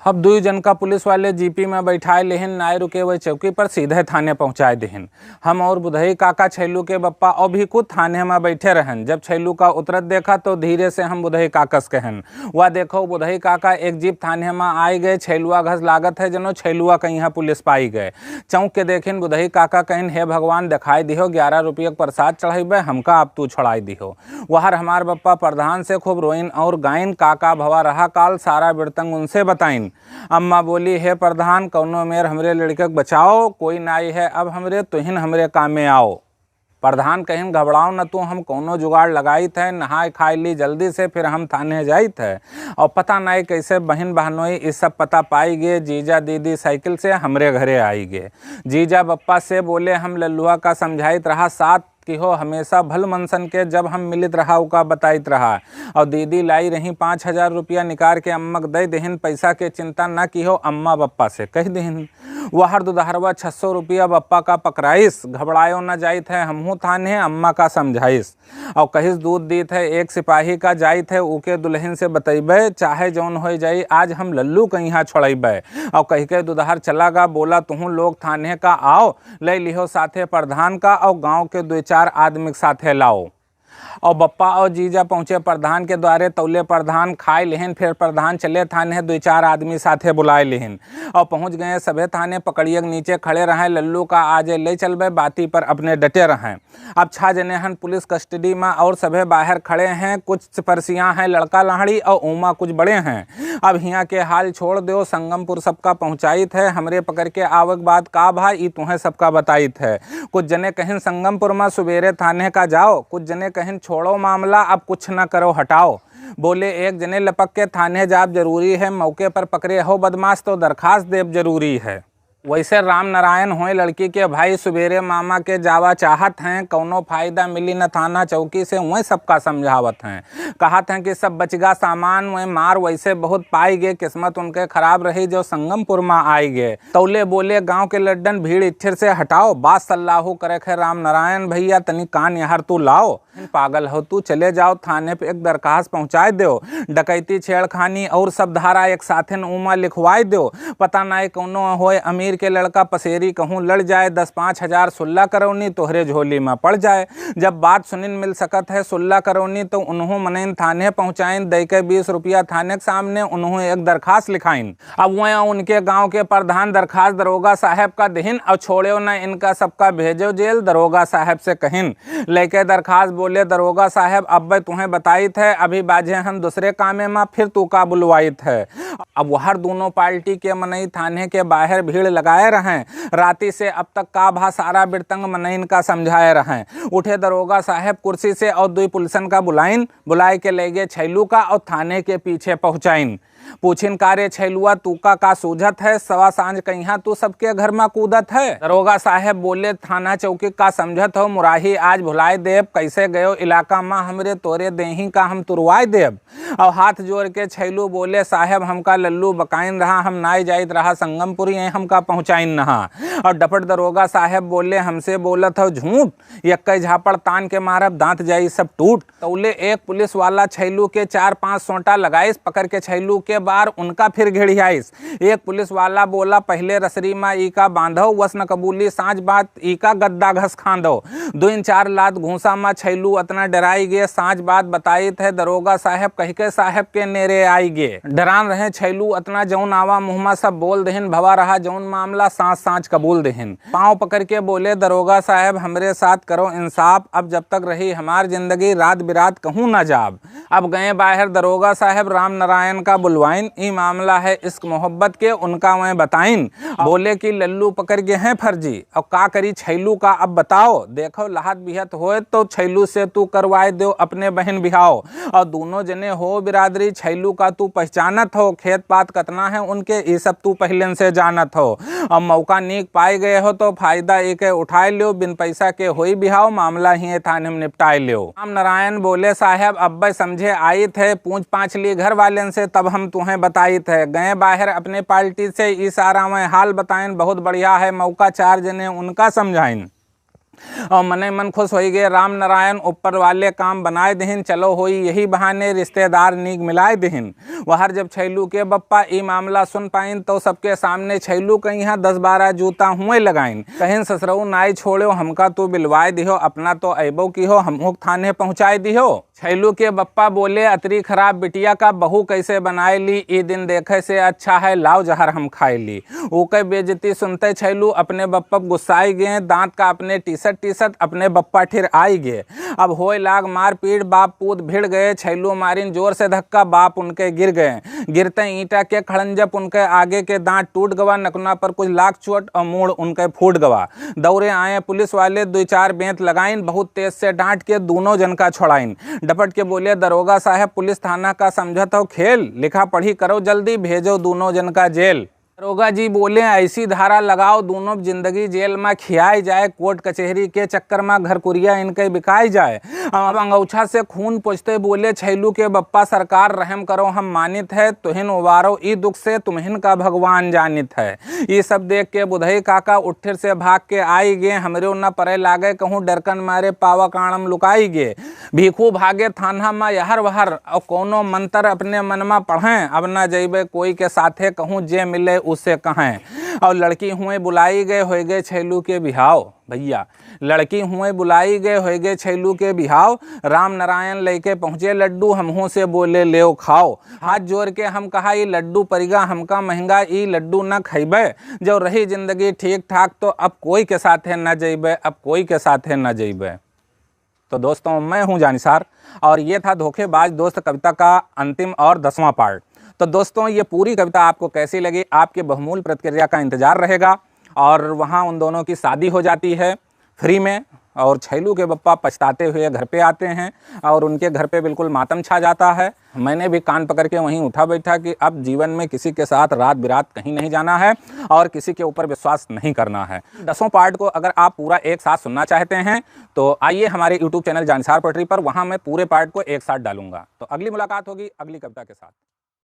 अब 2 जन का पुलिस वाले जीपी में बैठाए लेहिन, नाय रुके हुए चौकी पर सीधे थाने पहुंचाए देहिन। हम और बुधई काका छैलू के बप्पा और भी खुद थाने में बैठे रहन। जब छैलू का उतरत देखा तो धीरे से हम बुधई काकस कहन, वह देखो बुधई काका एक जीप थाने में आई गए। छैलुआ घस लागत है जनो छैलुआ कहीं पुलिस पाई गए। चौंक के देखिन बुधई काका कहन, हे भगवान दिखाई दिहो, 11 रुपये प्रसाद चढ़ाइबे, हमका अब तू छोड़ाई दिहो। वहर हमार बप्पा प्रधान से खूब रोइन और गाइन, काका भवा रहा काल सारा बिरतंग उनसे बताइन। अम्मा बोली, हे प्रधान कौनो मेर हमरे लड़के को बचाओ, कोई नाई है अब हमरे, तुहिन हमरे काम में आओ। प्रधान कहिन, घबराओ न तू, हम कौनो जुगाड़ लगाई थे, नहाय खाई ली जल्दी से फिर हम थाने जाई थे। और पता नहीं कैसे बहन बहनोई इस सब पता पाई गे। जीजा दीदी साइकिल से हमरे घरे आई गे। जीजा बप्पा से बोले, हम लल्लुआ का समझाइत रहा साथ कि हो हमेशा भल मनसन के, जब हम मिलित रहा उका बताइत रहा। और दीदी लाई रही 5000 रुपया निकाल के अम्मक दे देहिन, पैसा के चिंता न की हो, अम्मा बप्पा से कह देहिन। वहर दुधारवा 600 रुपया बप्पा का पकड़ाइस, घबरायो न जाइत है हमहू थाने, अम्मा का समझाइस। और कहिस दूध दीत है एक सिपाही का जाइत है, उके दुल्हन से बतैबे, चाहे जौन हो जाई आज हम लल्लू के यहाँ छोड़ैबे। और कह के दुधार चला गा, बोला तुहू लोग थाने का आओ, ले लिहो साथे प्रधान का और गाँव के 2-4 आदमी के साथे लाओ। और बप्पा और जीजा पहुंचे प्रधान के द्वारे, तौले प्रधान खाए लेहिन, फिर प्रधान चले थाने 2-4 आदमी साथे बुलाए लेहिन। और पहुंच गए सभे थाने, पकड़िए नीचे खड़े रहें, लल्लू का आजे ले चलबे, बाती पर अपने डटे रहें। अब 6 जने हन पुलिस कस्टडी में और सभे बाहर खड़े हैं, कुछ सिपरसियाँ हैं लड़का लहड़ी और उमा कुछ बड़े हैं। अब हियाँ के हाल छोड़ दो, संगमपुर सबका पहुँचाइत है, हमरे पकड़ के आवक बाद का भाई ई तुम्हें सबका बताइत है। कुछ जने कहिन संगमपुर में सुबेरे थाने का जाओ, कुछ जने कहिन छोड़ो मामला अब कुछ न करो हटाओ। बोले एक जने लपक के थाने जाब जरूरी है, मौके पर पकड़े हो बदमाश तो दरखास्त देब जरूरी है। वैसे राम नारायण होए लड़की के भाई, सुबेरे मामा के जावा चाहत हैं, कौनो फायदा मिली न थाना चौकी से, वही सबका समझावत हैं। कहत हैं कि सब बचगा सामान वह मार वैसे बहुत पाई गे, किस्मत उनके खराब रही जो संगमपुर में आई गे। तौले बोले गांव के लड्डन भीड़ इच्छर से हटाओ, बात सल्लाहू करे खे राम नारायण भैया, तनी कान यार तू लाओ, पागल हो तू, चले जाओ थाने पे एक दरखास्त पहुंचाए दो, डकैती छेड़खानी और सब धारा एक साथे उमा लिखवाए दो। पता नहीं कौनो होए अमीर के लड़का पसेरी कहूँ लड़ जाए, 10-5 हजार सुल्ला करौनी तोहरे झोली में पड़ जाए। जब बात सुनिन मिल सकत है सुल्ला करौनी तो उन्हों मनइन थाने पहुंचाइन, दे के 20 रुपया थाने के सामने उन्हों एक दरखास्त लिखाइन। अब वह उनके गांव के प्रधान दरखास्त दरोगा साहब का देहिन, और छोड़ो न इनका सबका भेजो जेल, दरोगा साहब से कहिन। लेके दरखास्त बोले, दरोगा साहब अब तुम्हें बताइत है, अभी बाजे हम दूसरे कामे में, फिर तू का बुलवाइत है। अब वहर दोनों पार्टी के मनई थाने के बाहर भीड़ लगाए रहें, राती से अब तक का भा सारा बिरतंग मनईन का समझाए रहें। उठे दरोगा साहब कुर्सी से और 2 पुलिसन का बुलाए के ले गए छैलू का और थाने के पीछे पहुंचाइन। पूछिन कार्य छैलुआ तू का सूझत है, सवा सांझ कहिया तू सबके घर में कूदत है। दरोगा साहब बोले, थाना चौकी का समझत हो, मुराही आज भुलाए देव, कैसे गयो इलाका में हमरे तोरे देही का हम तुरवाए देव। और हाथ जोड़ के छैलू बोले, साहब हमका लल्लू बकाइन रहा, हम नाई जाइत रहा संगमपुरी, हमका पहुंचाइन नहा। और डपट दरोगा साहब बोले, हमसे बोलत हो झूठ, यक्कई झापड़ तान के मारब दांत जाई सब टूट। तौले एक पुलिस वाला छैलू के 4-5 सोंटा लगाइस, पकड़ के छैलू के बार उनका फिर घिड़ियाइस। एक पुलिस वाला बोला, पहले रसरी में ई का बांधो, वसन कबूली सांझ बात ई का गद्दा घस खांदो। 2-4 लात घूसा में छैलू अतना डराई गे, सांझ बात बताई थे दरोगा साहब कह के साहब के नेरे आई गे। डरान रहे छैलू अतना, जौन आवा मुँह सब बोल देहिन, भवा रहा जौन मामला सांझ कबूल देहिन। पाँव पकड़ के बोले, दरोगा साहब हमरे साथ करो इंसाफ, अब जब तक रही हमार जिंदगी रात बिरात कहूँ ना जाब। अब गए बाहर दरोगा साहब राम नारायण का बुलवाइन, ई मामला है इश्क मोहब्बत के, उनका वह बताइन। बोले कि लल्लू पकड़ गए हैं फर्जी, और का करी छैलू का अब बताओ। देखो लहत बिहत होए तो छैलू से तू करवाए दो अपने बहन बिहाओ, और दोनों जने हो बिरादरी, छैलू का तू पहचानत हो, खेत पात कतना है उनके ये सब तू पहले से जानत हो। और मौका नीक पाए गए हो तो फायदा एक उठाए लो, बिन पैसा के होई बिहाओ, मामला ही थाने में निपटाए लो। राम नारायण बोले, साहब अब समझे आई थे, पूछ पाँच ली घर वाले से, तब हम तुम्हें बताई थे। गए बाहर अपने पार्टी से इशारा में हाल बताइन, बहुत बढ़िया है मौका, 4 जने उनका समझाइन। और मने मन खुश हो गए, राम नारायण ऊपर वाले काम बनाए दहिन, चलो होई यही बहाने रिश्तेदार नीक मिलाए दहिन। वहर जब छैलू के बप्पा ई मामला सुन पाइन तो सबके सामने छैलू के यहाँ 10-12 जूता हुए लगाइन। कहिन ससुरऊ नाई छोड़ो, हमका तो बिलवाए दिहो, अपना तो अबो की हो, हमहू थाने पहुँचाए दिहो। छैलू के बप्पा बोले, अतरी खराब बिटिया का बहू कैसे बनाए ली, ई दिन देखे से अच्छा है लाओ जहर हम खाए ली। ओके बेइज्जती सुनते छैलू अपने बप्पा गुस्साई गए, दांत का अपने टीसत अपने बप्पा ठिर आई गए। अब होए लाग मार पीट, बाप पूत भिड़ गए। छैलू मारिन जोर से धक्का, बाप उनके गिर गए। गिरते ईंटा के खड़ंजप उनके आगे के दांत टूट गवा, नकना पर कुछ लाख चोट और मूड़ उनके फूट गवा। दौड़े आए पुलिस वाले, 2-4 बेंत लगाइन, बहुत तेज से डांट के दोनों जन का छोड़ाइन। डपट के बोले, दरोगा साहब पुलिस थाना का समझत हो खेल, लिखा पढ़ी करो जल्दी, भेजो दोनों जन का जेल। दरोगा जी बोले, ऐसी धारा लगाओ दोनों जिंदगी जेल में खियाई जाए, कोर्ट कचहरी के चक्कर में घर कुरिया इनके बिकाई जाए। अब अंगौछा से खून पोंछते बोले, छैलू के बप्पा सरकार रहम करो, हम मानित है, तुहिन उबारो ई दुख से, तुम्हिन का भगवान जानित है। ये सब देख के बुधई काका उठिर से भाग के आई गे, हमरे न परे लागे, कहूँ डरकन मारे पावा काणम लुकाई गे। भीखू भागे थाना में यहर वहर, और कोनो मंत्र अपने मन में पढ़ें, अब न जइबे कोई के साथे, कहूँ जे मिले उससे कहें। और लड़की हुए बुलाई गए, हो गए छैलू के बिहाव। भैया लड़की हुए बुलाई गए, हो गए छैलू के बिहाव। राम नारायण लेके पहुँचे लड्डू, हमहू से बोले ले खाओ। हाथ जोड़ के हम कहा, ये लड्डू परिगा हमका महंगा, ई लड्डू न खैबे। जब रही जिंदगी ठीक ठाक तो अब कोई के साथे न जइबे, अब कोई के साथे न जइबे। तो दोस्तों, मैं हूँ जानिसार और ये था धोखेबाज दोस्त कविता का अंतिम और 10वां पार्ट। तो दोस्तों, ये पूरी कविता आपको कैसी लगी, आपके बहुमूल्य प्रतिक्रिया का इंतजार रहेगा। और वहाँ उन दोनों की शादी हो जाती है फ्री में, और छैलू के बप्पा पछताते हुए घर पे आते हैं और उनके घर पे बिल्कुल मातम छा जाता है। मैंने भी कान पकड़ के वहीं उठा बैठा कि अब जीवन में किसी के साथ रात बिरात कहीं नहीं जाना है और किसी के ऊपर विश्वास नहीं करना है। 10वां पार्ट को अगर आप पूरा एक साथ सुनना चाहते हैं तो आइए हमारे YouTube चैनल जानिसार पोएट्री पर, वहाँ मैं पूरे पार्ट को एक साथ डालूंगा। तो अगली मुलाकात होगी अगली कविता के साथ।